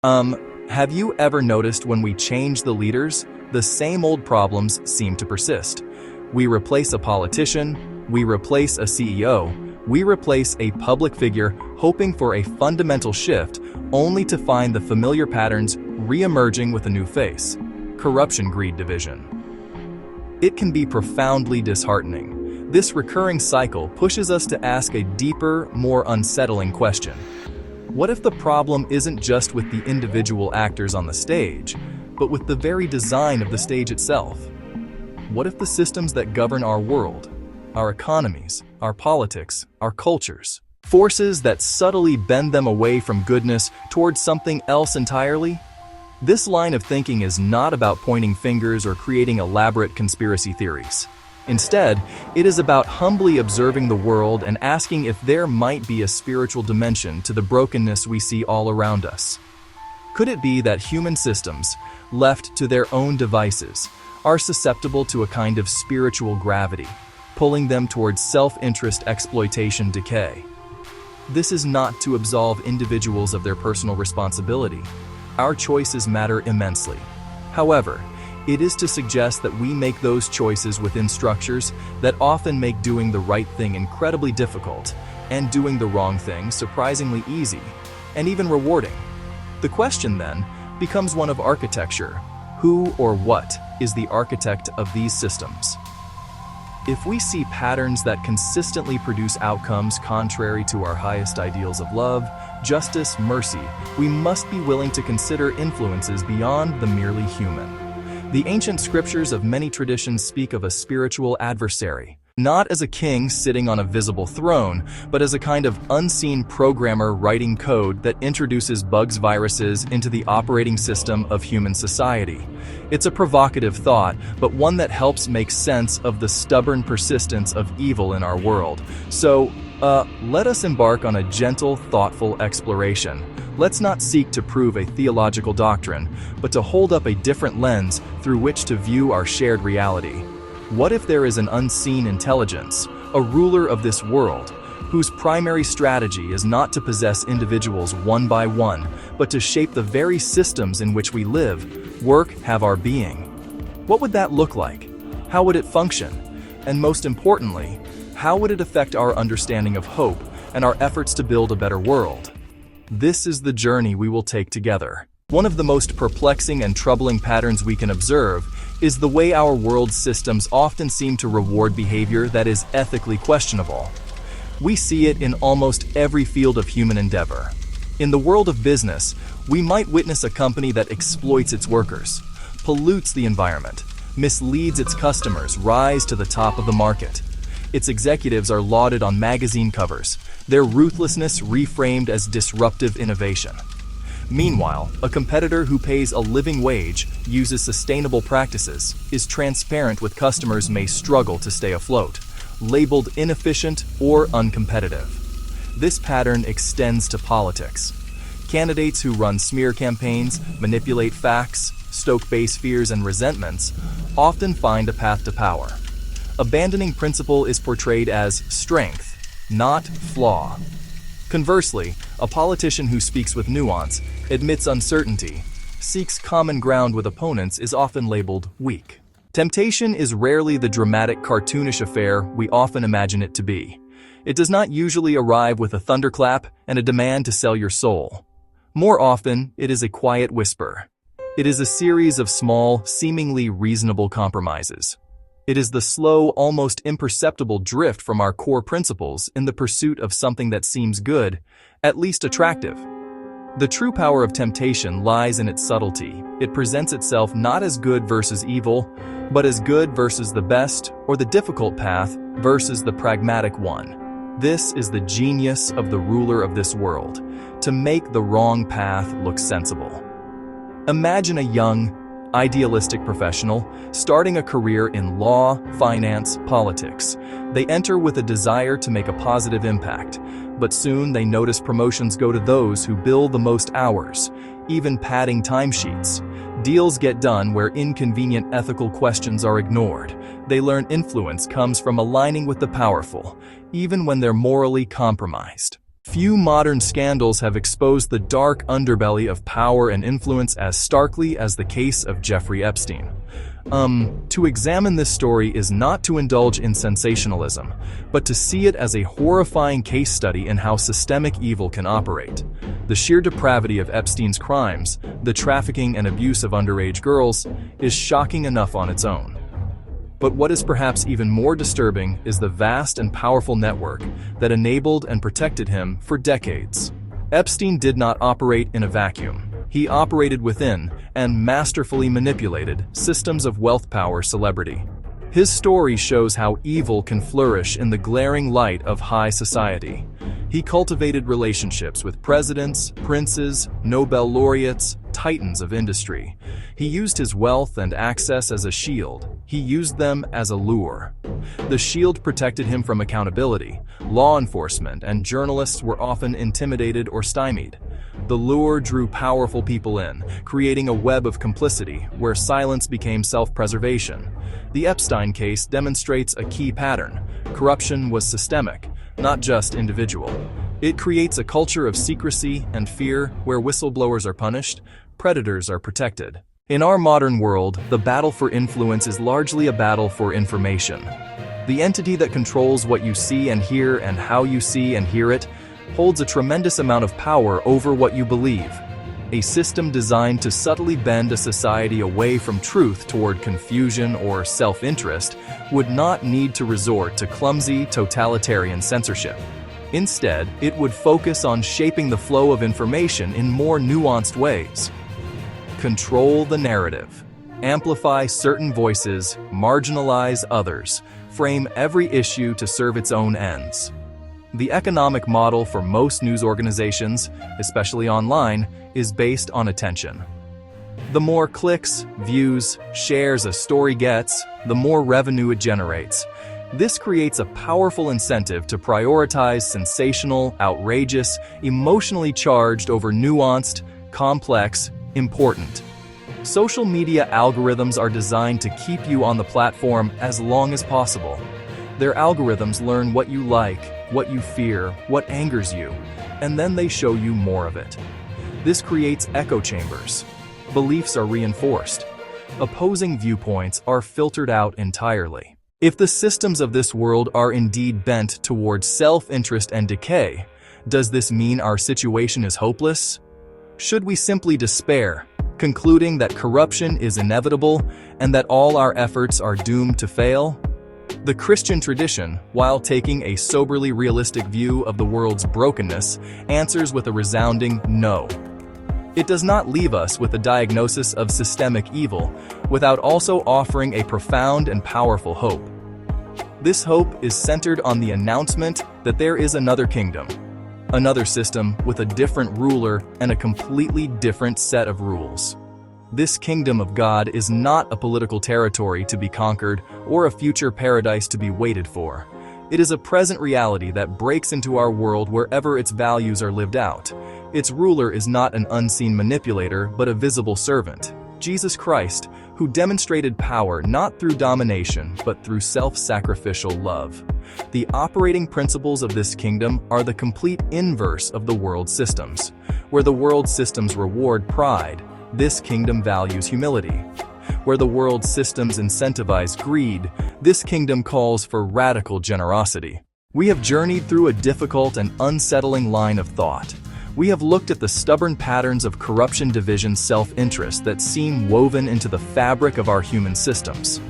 Have you ever noticed when we change the leaders, the same old problems seem to persist? We replace a politician, we replace a CEO, we replace a public figure hoping for a fundamental shift, only to find the familiar patterns re-emerging with a new face. Corruption, greed, division. It can be profoundly disheartening. This recurring cycle pushes us to ask a deeper, more unsettling question. What if the problem isn't just with the individual actors on the stage, but with the very design of the stage itself? What if the systems that govern our world, our economies, our politics, our cultures, forces that subtly bend them away from goodness towards something else entirely? This line of thinking is not about pointing fingers or creating elaborate conspiracy theories. Instead, it is about humbly observing the world and asking if there might be a spiritual dimension to the brokenness we see all around us. Could it be that human systems, left to their own devices, are susceptible to a kind of spiritual gravity, pulling them towards self-interest, exploitation, decay? This is not to absolve individuals of their personal responsibility. Our choices matter immensely. However, it is to suggest that we make those choices within structures that often make doing the right thing incredibly difficult and doing the wrong thing surprisingly easy and even rewarding. The question then becomes one of architecture. Who or what is the architect of these systems? If we see patterns that consistently produce outcomes contrary to our highest ideals of love, justice, mercy, we must be willing to consider influences beyond the merely human. The ancient scriptures of many traditions speak of a spiritual adversary, not as a king sitting on a visible throne, but as a kind of unseen programmer writing code that introduces bugs, viruses into the operating system of human society. It's a provocative thought, but one that helps make sense of the stubborn persistence of evil in our world. So, let us embark on a gentle, thoughtful exploration. Let's not seek to prove a theological doctrine, but to hold up a different lens through which to view our shared reality. What if there is an unseen intelligence, a ruler of this world, whose primary strategy is not to possess individuals one by one, but to shape the very systems in which we live, work, have our being? What would that look like? How would it function? And most importantly, how would it affect our understanding of hope and our efforts to build a better world? This is the journey we will take together. One of the most perplexing and troubling patterns we can observe is the way our world's systems often seem to reward behavior that is ethically questionable. We see it in almost every field of human endeavor. In the world of business, we might witness a company that exploits its workers, pollutes the environment, misleads its customers, rise to the top of the market. Its executives are lauded on magazine covers, their ruthlessness reframed as disruptive innovation. Meanwhile, a competitor who pays a living wage, uses sustainable practices, is transparent with customers may struggle to stay afloat, labeled inefficient or uncompetitive. This pattern extends to politics. Candidates who run smear campaigns, manipulate facts, stoke base fears and resentments, often find a path to power. Abandoning principle is portrayed as strength, not flaw. Conversely, a politician who speaks with nuance, admits uncertainty, seeks common ground with opponents is often labeled weak. Temptation is rarely the dramatic, cartoonish affair we often imagine it to be. It does not usually arrive with a thunderclap and a demand to sell your soul. More often, it is a quiet whisper. It is a series of small, seemingly reasonable compromises. It is the slow, almost imperceptible drift from our core principles in the pursuit of something that seems good, at least attractive. The true power of temptation lies in its subtlety. It presents itself not as good versus evil, but as good versus the best, or the difficult path versus the pragmatic one. This is the genius of the ruler of this world, to make the wrong path look sensible. Imagine a young, idealistic professional starting a career in law, finance, politics. They enter with a desire to make a positive impact, but soon they notice promotions go to those who bill the most hours, even padding timesheets. Deals get done where inconvenient ethical questions are ignored. They learn influence comes from aligning with the powerful, even when they're morally compromised. Few modern scandals have exposed the dark underbelly of power and influence as starkly as the case of Jeffrey Epstein. To examine this story is not to indulge in sensationalism, but to see it as a horrifying case study in how systemic evil can operate. The sheer depravity of Epstein's crimes, the trafficking and abuse of underage girls, is shocking enough on its own. But what is perhaps even more disturbing is the vast and powerful network that enabled and protected him for decades. Epstein did not operate in a vacuum. He operated within and masterfully manipulated systems of wealth, power, celebrity. His story shows how evil can flourish in the glaring light of high society. He cultivated relationships with presidents, princes, Nobel laureates, titans of industry. He used his wealth and access as a shield. He used them as a lure. The shield protected him from accountability. Law enforcement and journalists were often intimidated or stymied. The lure drew powerful people in, creating a web of complicity where silence became self-preservation. The Epstein case demonstrates a key pattern. Corruption was systemic, not just individual. It creates a culture of secrecy and fear where whistleblowers are punished, predators are protected. In our modern world, the battle for influence is largely a battle for information. The entity that controls what you see and hear and how you see and hear it holds a tremendous amount of power over what you believe. A system designed to subtly bend a society away from truth toward confusion or self-interest would not need to resort to clumsy totalitarian censorship. Instead, it would focus on shaping the flow of information in more nuanced ways. Control the narrative. Amplify certain voices, marginalize others, frame every issue to serve its own ends. The economic model for most news organizations, especially online, is based on attention. The more clicks, views, shares a story gets, the more revenue it generates. This creates a powerful incentive to prioritize sensational, outrageous, emotionally charged over nuanced, complex, important. Social media algorithms are designed to keep you on the platform as long as possible. Their algorithms learn what you like, what you fear, what angers you, and then they show you more of it. This creates echo chambers. Beliefs are reinforced. Opposing viewpoints are filtered out entirely. If the systems of this world are indeed bent towards self-interest and decay, does this mean our situation is hopeless? Should we simply despair, concluding that corruption is inevitable and that all our efforts are doomed to fail? The Christian tradition, while taking a soberly realistic view of the world's brokenness, answers with a resounding no. It does not leave us with a diagnosis of systemic evil without also offering a profound and powerful hope. This hope is centered on the announcement that there is another kingdom, another system with a different ruler and a completely different set of rules. This kingdom of God is not a political territory to be conquered or a future paradise to be waited for. It is a present reality that breaks into our world wherever its values are lived out. Its ruler is not an unseen manipulator, but a visible servant, Jesus Christ, who demonstrated power not through domination, but through self-sacrificial love. The operating principles of this kingdom are the complete inverse of the world's systems. Where the world's systems reward pride, this kingdom values humility. Where the world's systems incentivize greed, this kingdom calls for radical generosity. We have journeyed through a difficult and unsettling line of thought. We have looked at the stubborn patterns of corruption, division, self-interest that seem woven into the fabric of our human systems.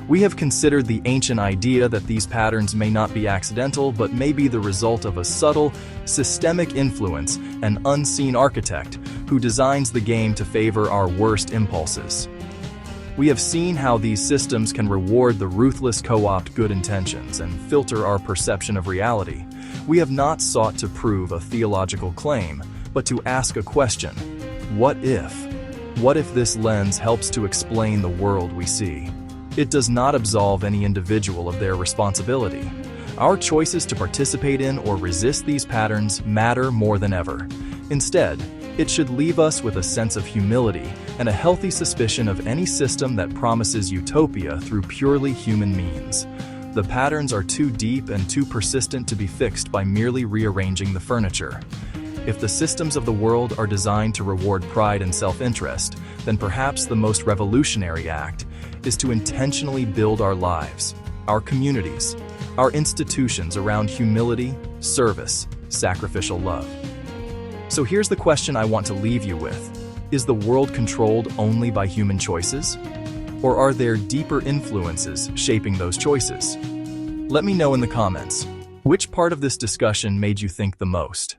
We have considered the ancient idea that these patterns may not be accidental, but may be the result of a subtle, systemic influence, an unseen architect who designs the game to favor our worst impulses. We have seen how these systems can reward the ruthless, co-opt good intentions and filter our perception of reality. We have not sought to prove a theological claim, but to ask a question: what if? What if this lens helps to explain the world we see? It does not absolve any individual of their responsibility. Our choices to participate in or resist these patterns matter more than ever. Instead, it should leave us with a sense of humility and a healthy suspicion of any system that promises utopia through purely human means. The patterns are too deep and too persistent to be fixed by merely rearranging the furniture. If the systems of the world are designed to reward pride and self-interest, then perhaps the most revolutionary act is to intentionally build our lives, our communities, our institutions around humility, service, sacrificial love. So here's the question I want to leave you with. Is the world controlled only by human choices? Or are there deeper influences shaping those choices? Let me know in the comments. Which part of this discussion made you think the most?